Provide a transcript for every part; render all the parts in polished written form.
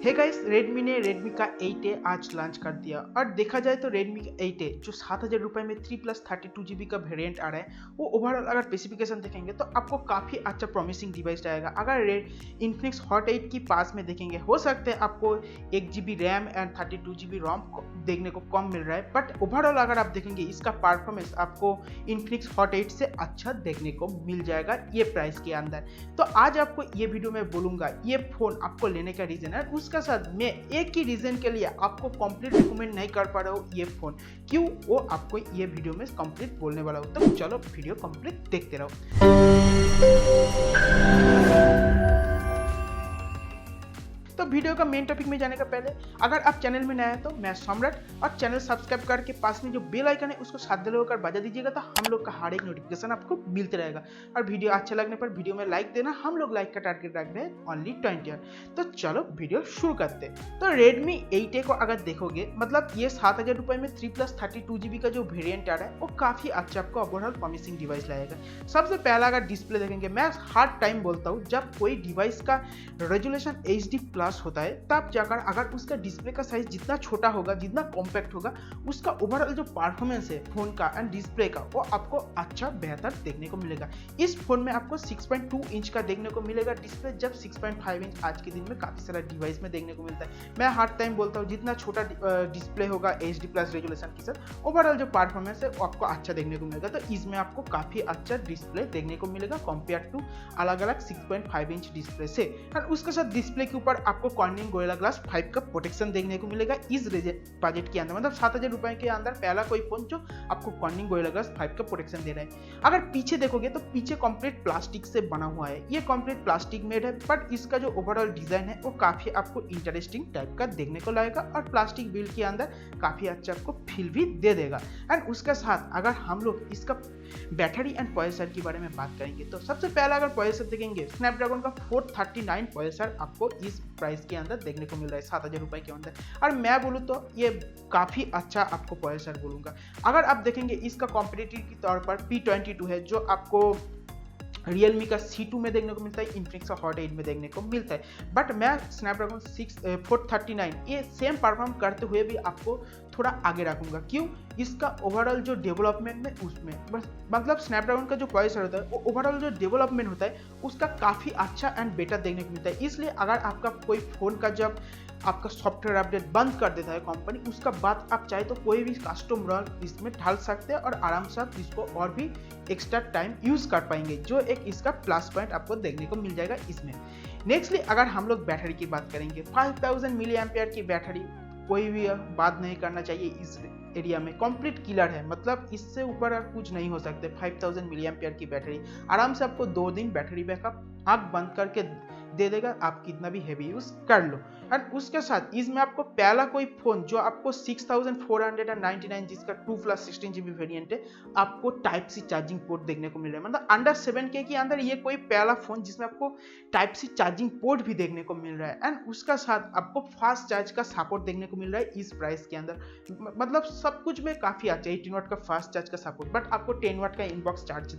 Hey guys, Redmi ने Redmi का 8A आज लॉन्च कर दिया। और देखा जाए तो Redmi 8A जो 7,000 रुपये में 3+32 GB का वेरिएंट आ रहा है, वो ओवरऑल अगर स्पेसिफिकेशन देखेंगे तो आपको काफ़ी अच्छा प्रॉमिसिंग डिवाइस रहेगा। अगर Infinix Hot 8 की पास में देखेंगे, हो सकते हैं आपको 1 GB रैम एंड 32 GB रोम देखने को कम मिल रहा है, बट ओवरऑल अगर आप देखेंगे इसका परफॉर्मेंस आपको Infinix Hot 8 से अच्छा देखने को मिल जाएगा ये प्राइस के अंदर। तो आज आपको ये वीडियो में बोलूँगा ये फ़ोन आपको लेने का रीज़न है। उसका साथ मैं एक ही रीजन के लिए आपको कंप्लीट रिकमेंड नहीं कर पा रहा हूँ ये फोन, क्यों वो आपको ये वीडियो में कंप्लीट बोलने वाला हूँ। तो चलो वीडियो कंप्लीट देखते रहो। तो वीडियो का मेन टॉपिक में जाने का पहले अगर आप चैनल में नए हैं तो मैं सम्राट, और चैनल सब्सक्राइब करके पास में जो बेल आइकन है उसको साथ दे होकर बजा दीजिएगा, तो हम लोग का हर एक नोटिफिकेशन आपको मिलते रहेगा। और वीडियो अच्छा लगने पर वीडियो में लाइक देना, हम लोग लाइक का टारगेट रख रहे हैं ओनली 20। तो चलो वीडियो शुरू करते हैं। तो Redmi 8A को अगर देखोगे, मतलब ये 7,000 रुपये में 3+32 GB का जो वेरियंट आ रहा है वो काफ़ी अच्छा आपको ओवरऑल प्रॉमिसिंग डिवाइस लाएगा। सबसे पहला अगर डिस्प्ले देखेंगे, मैं हर टाइम बोलता हूँ जब कोई डिवाइस का रेजोल्यूशन HD+ होता है तब जाकर अगर उसका डिस्प्ले का साइज जितना छोटा होगा, जितना कॉम्पैक्ट होगा, उसका ओवरऑल जो परफॉर्मेंस है फोन का एंड डिस्प्ले का वो आपको अच्छा बेहतर देखने को मिलेगा। इस फोन में आपको 6.2 इंच का देखने को मिलेगा डिस्प्ले, जब 6.5 इंच आज के दिन में काफी सारा डिवाइस में देखने को मिलता है। मैं हर टाइम बोलता हूँ जितना छोटा डिस्प्ले होगा HD+ रेजोल्यूशन के साथ, ओवरऑल जो परफॉर्मेंस है वो आपको अच्छा देखने को मिलेगा। तो इसमें आपको काफी अच्छा डिस्प्ले देखने को मिलेगा कंपेयर टू अलग अलग 6.5 इंच डिस्प्ले से। और उसके साथ डिस्प्ले के ऊपर आपको कॉर्निंग गोरिल्ला ग्लास 5 का प्रोटेक्शन देखने को मिलेगा इस बजट के अंदर, मतलब 7,000 रुपए के अंदर पहला कोई फोन जो आपको कॉर्निंग गोरिल्ला ग्लास 5 का प्रोटेक्शन दे रहा है। अगर पीछे देखोगे तो पीछे कंप्लीट प्लास्टिक से बना हुआ है, ये कंप्लीट प्लास्टिक मेड है, बट इसका जो ओवरऑल डिजाइन है वो काफी आपको इंटरेस्टिंग टाइप का देखने को लगेगा और प्लास्टिक बिल्ड के अंदर काफी अच्छा आपको फील भी दे देगा। एंड उसके साथ अगर हम लोग इसका बैटरी एंड प्रोसेसर के बारे में बात करेंगे तो सबसे पहला अगर प्रोसेसर देखेंगे, स्नैपड्रैगन का 439 प्रोसेसर आपको इस प्राइस के अंदर देखने को मिल रहा है 7,000 रुपए के अंदर। और मैं बोलूँ तो ये काफ़ी अच्छा आपको प्रोसेसर बोलूँगा। अगर आप देखेंगे इसका कॉम्पिटिटिव के तौर पर P22 है जो आपको Realme का C2 में देखने को मिलता है, Infinix का Hot 8 में देखने को मिलता है, बट मैं स्नैपड्रैगन 439 ये सेम परफॉर्म करते हुए भी आपको थोड़ा आगे रखूंगा। क्यों? इसका ओवरऑल जो डेवलपमेंट में उसमें मतलब स्नैपड्रैगन का जो प्रोसेसर होता है वो ओवरऑल जो डेवलपमेंट होता है उसका काफ़ी अच्छा एंड बेटर देखने को मिलता है। इसलिए अगर आपका कोई फ़ोन का जब आपका सॉफ्टवेयर अपडेट बंद कर देता है कंपनी, उसका बाद आप चाहे तो कोई भी कस्टम रॉम इसमें डाल सकते हैं और आराम से आप इसको और भी एक्स्ट्रा टाइम यूज कर पाएंगे, जो एक इसका प्लस पॉइंट आपको देखने को मिल जाएगा इसमें। नेक्स्टली अगर हम लोग बैटरी की बात करेंगे, 5000 मिली एम्पियर की बैटरी कोई भी बात नहीं करना चाहिए, इस एरिया में कंप्लीट किलर है, मतलब इससे ऊपर कुछ नहीं हो सकते। 5000 मिली एम्पियर की बैटरी आराम से आपको 2 दिन बैटरी बैकअप आँख बंद करके दे देगा, आप कितना भी हैवी यूज कर लो। और उसके साथ इसमें आपको पहला कोई फोन जो आपको 6499 जिसका 2+16 GB वेरिएंट है, आपको टाइप सी चार्जिंग पोर्ट देखने को मिल रहा है, मतलब अंडर 7K के अंदर ये कोई पहला फोन जिसमें आपको टाइप सी चार्जिंग पोर्ट भी देखने को मिल रहा है। एंड उसका साथ आपको फास्ट चार्ज का सपोर्ट देखने को मिल रहा है इस प्राइस के अंदर, मतलब सब कुछ में काफी अच्छा 18 वाट का फास्ट चार्ज का सपोर्ट, बट आपको 10 वाट का इनबॉक्स चार्जर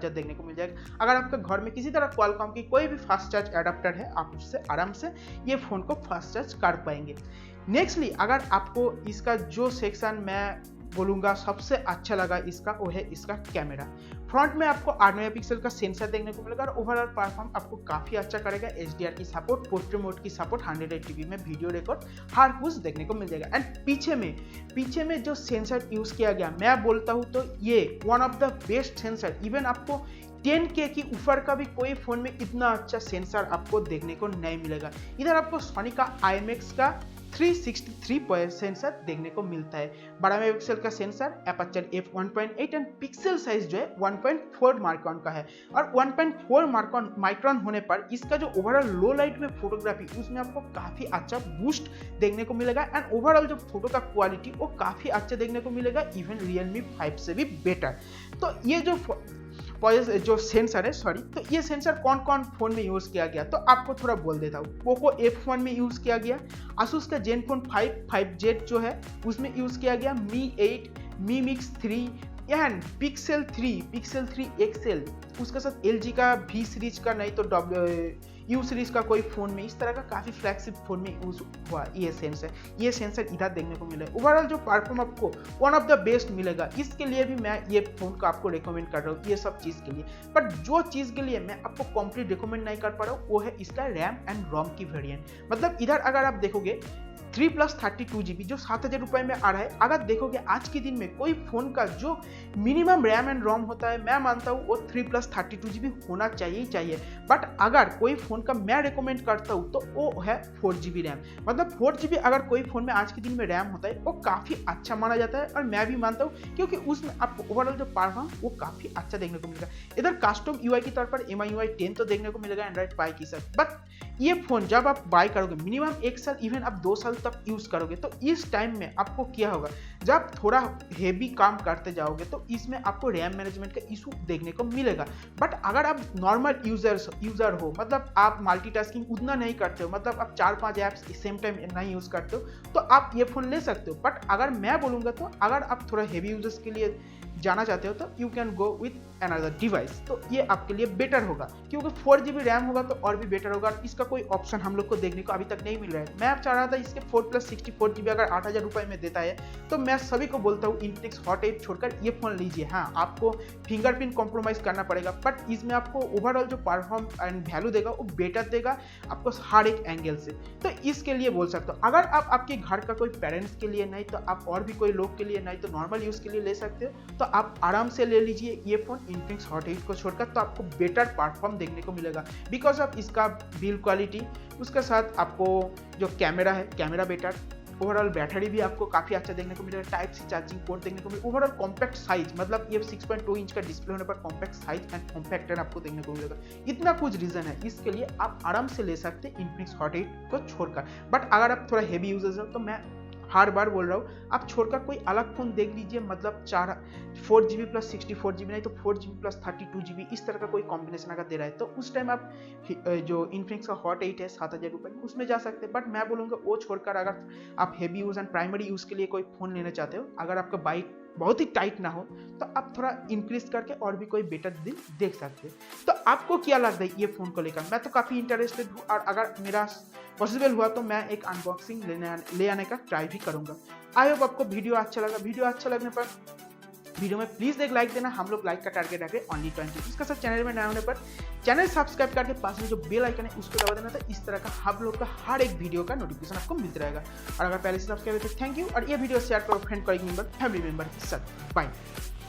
देखने को मिल जाएगा। अगर आपके घर में किसी तरह क्वालकॉम की कोई भी फास्ट चार्ज एडाप्टर है, आप उससे आराम से ये फोन को फास्ट चार्ज कर पाएंगे। नेक्स्टली अगर आपको इसका जो सेक्शन मैं बोलूँगा सबसे अच्छा लगा इसका, वो है इसका कैमरा। फ्रंट में आपको 8 मेगापिक्सल का सेंसर देखने को मिलेगा और ओवरऑल परफॉर्म आपको काफ़ी अच्छा करेगा। HDR की सपोर्ट, पोर्ट्रेट मोड की सपोर्ट, 180p में वीडियो रिकॉर्ड हर कुछ देखने को मिल जाएगा। एंड पीछे में जो सेंसर यूज़ किया गया, मैं बोलता हूँ तो ये one of the best sensor, even आपको 10K की ऊपर का भी कोई फोन में इतना अच्छा सेंसर आपको देखने को नहीं मिलेगा। इधर आपको सोनी का IMX का 363 सेंसर देखने को मिलता है, 12 मेगापिक्सल का sensor, aperture f1.8 and pixel size जो है 1.4 माइक्रॉन का है। और 1.4 माइक्रॉन होने पर इसका जो ओवरऑल लो लाइट में फोटोग्राफी उसमें आपको काफी अच्छा बूस्ट देखने को मिलेगा। एंड ओवरऑल जो फोटो का क्वालिटी वो काफी अच्छा देखने को मिलेगा, इवन Realme 5 से भी बेटर। तो ये जो सेंसर है तो ये सेंसर कौन कौन फोन में यूज किया गया तो आपको थोड़ा बोल देता हूँ। पोको F1 में यूज किया गया, Asus का Zenfone 5 5Z जो है उसमें यूज किया गया, Mi 8, Mi Mix 3, यह पिक्सल 3 एक्सएल, उसके साथ LG का V सीरीज का नहीं तो U सीरीज का कोई फोन में, इस तरह का काफी फ्लैगशिप फोन में यूज हुआ ये सेंसर इधर देखने को मिला है। ओवरऑल जो परफॉर्म आपको वन ऑफ द बेस्ट मिलेगा, इसके लिए भी मैं ये फोन को आपको रिकमेंड कर रहा हूँ, ये सब चीज के लिए। बट जो चीज के लिए मैं आपको कंप्लीट रिकमेंड नहीं कर पा रहा हूँ वो है इसका रैम एंड रोम की वेरिएंट। मतलब इधर अगर आप देखोगे 3+32 GB जो 7,000 रुपए में आ रहा है, अगर देखोगे आज के दिन में कोई फोन का जो मिनिमम रैम एंड रोम होता है, मैं मानता हूँ वो 3+32 GB होना चाहिए ही चाहिए। बट अगर कोई फोन का मैं रिकमेंड करता हूँ तो वो है 4GB रैम। मतलब 4GB अगर कोई फोन में आज के दिन में रैम होता है वो काफी अच्छा माना जाता है, और मैं भी मानता हूँ, क्योंकि उसमें आपको ओवरऑल जो परफॉर्म वो काफी अच्छा देखने को मिलेगा। इधर कस्टम UI के तौर पर MIUI 10 तो देखने को मिलेगा एंड्रॉइड पाई के साथ। बट ये फोन जब आप बाय करोगे मिनिमम 1 साल इवन आप 2 साल तक यूज करोगे, तो इस टाइम में आपको क्या होगा, जब थोड़ा हेवी काम करते जाओगे तो इसमें आपको रैम मैनेजमेंट का इशू देखने को मिलेगा। बट अगर आप नॉर्मल यूजर हो, मतलब आप मल्टीटास्किंग उतना नहीं करते हो, मतलब आप 4-5 ऐप्स सेम टाइम नहीं यूज करते हो, तो आप ये फोन ले सकते हो। बट अगर मैं बोलूंगा तो अगर आप थोड़ा हेवी यूजर्स के लिए जाना चाहते हो तो you can go with another device, तो ये आपके लिए बेटर होगा, क्योंकि 4GB रैम होगा तो और भी बेटर होगा। इसका कोई ऑप्शन हम लोग को देखने को अभी तक नहीं मिल रहा है। मैं अब चाह रहा था इसके 4+64GB अगर 8,000 रुपए में देता है तो मैं सभी को बोलता हूँ इन्फिनिक्स हॉट 8 छोड़कर ये फोन लीजिए। हाँ, आपको फिंगरप्रिंट कॉम्प्रोमाइज करना पड़ेगा, बट इसमें आपको ओवरऑल जो परफॉर्म एंड वैल्यू देगा वो बेटर देगा आपको हर एक एंगल से। तो इसके लिए बोल सकता हूँ, अगर आप आपके घर का कोई पेरेंट्स के लिए नहीं तो आप और भी कोई लोग के लिए नहीं तो नॉर्मल यूज के लिए ले सकते हो, तो आप आराम से ले लीजिए ये फोन इन्फिनिक्स हॉट 8 को छोड़कर। तो आपको बेटर परफॉर्म देखने को मिलेगा बिकॉज ऑफ इसका बिल्ड क्वालिटी, उसके साथ आपको जो कैमरा है कैमरा बेटर, ओवरऑल बैटरी भी आपको काफी अच्छा देखने को मिलेगा, टाइप सी चार्जिंग पोर्ट देखने को मिलेगा, ओवरऑल कॉम्पैक्ट साइज, मतलब ये 6.2 इंच का डिस्प्ले होने पर कॉम्पैक्ट साइज एंड कॉम्पैक्ट आपको देखने को मिलेगा। इतना कुछ रीजन है इसके लिए आप आराम से ले सकते हैं इन्फिनिक्स हॉट 8 को छोड़कर। बट अगर आप थोड़ा हेवी यूजर्स हो तो मैं हर बार बोल रहा हूँ आप छोड़कर कोई अलग फोन देख लीजिए, मतलब 4GB+64GB नहीं तो 4GB+32GB इस तरह का कोई कॉम्बिनेशन अगर दे रहा है तो उस टाइम आप जो इन्फिनिक्स का हॉट 8 है 7,000 रुपए में उसमें जा सकते हैं। बट मैं बोलूँगा वो छोड़कर अगर आप heavy use and primary use के लिए कोई फोन लेना चाहते हो, अगर आपका बाइक बहुत ही टाइट ना हो तो आप थोड़ा इंक्रीज करके और भी कोई बेटर दिन देख सकते हैं। तो आपको क्या लगता है ये फोन को लेकर? मैं तो काफी इंटरेस्टेड हूँ, और अगर मेरा पॉसिबल हुआ तो मैं एक अनबॉक्सिंग ले आने का ट्राई भी करूंगा। आई होप आपको वीडियो अच्छा लगा। वीडियो अच्छा लगने पर वीडियो में प्लीज एक लाइक देना, हम लोग लाइक का टारगेट रखें ओनली 20। इसके साथ चैनल में नया होने पर चैनल सब्सक्राइब करके पास में जो बेल आइकन है उसको दबा देना, तो इस तरह का हम लोग का हर एक वीडियो का नोटिफिकेशन आपको मिलता रहेगा। और अगर पहले से सब्सक्राइब है तो थैंक यू, और ये वीडियो शेयर करो फ्रेंड, कॉलिग मेंबर, फैमिली मेंबर के साथ। बाय।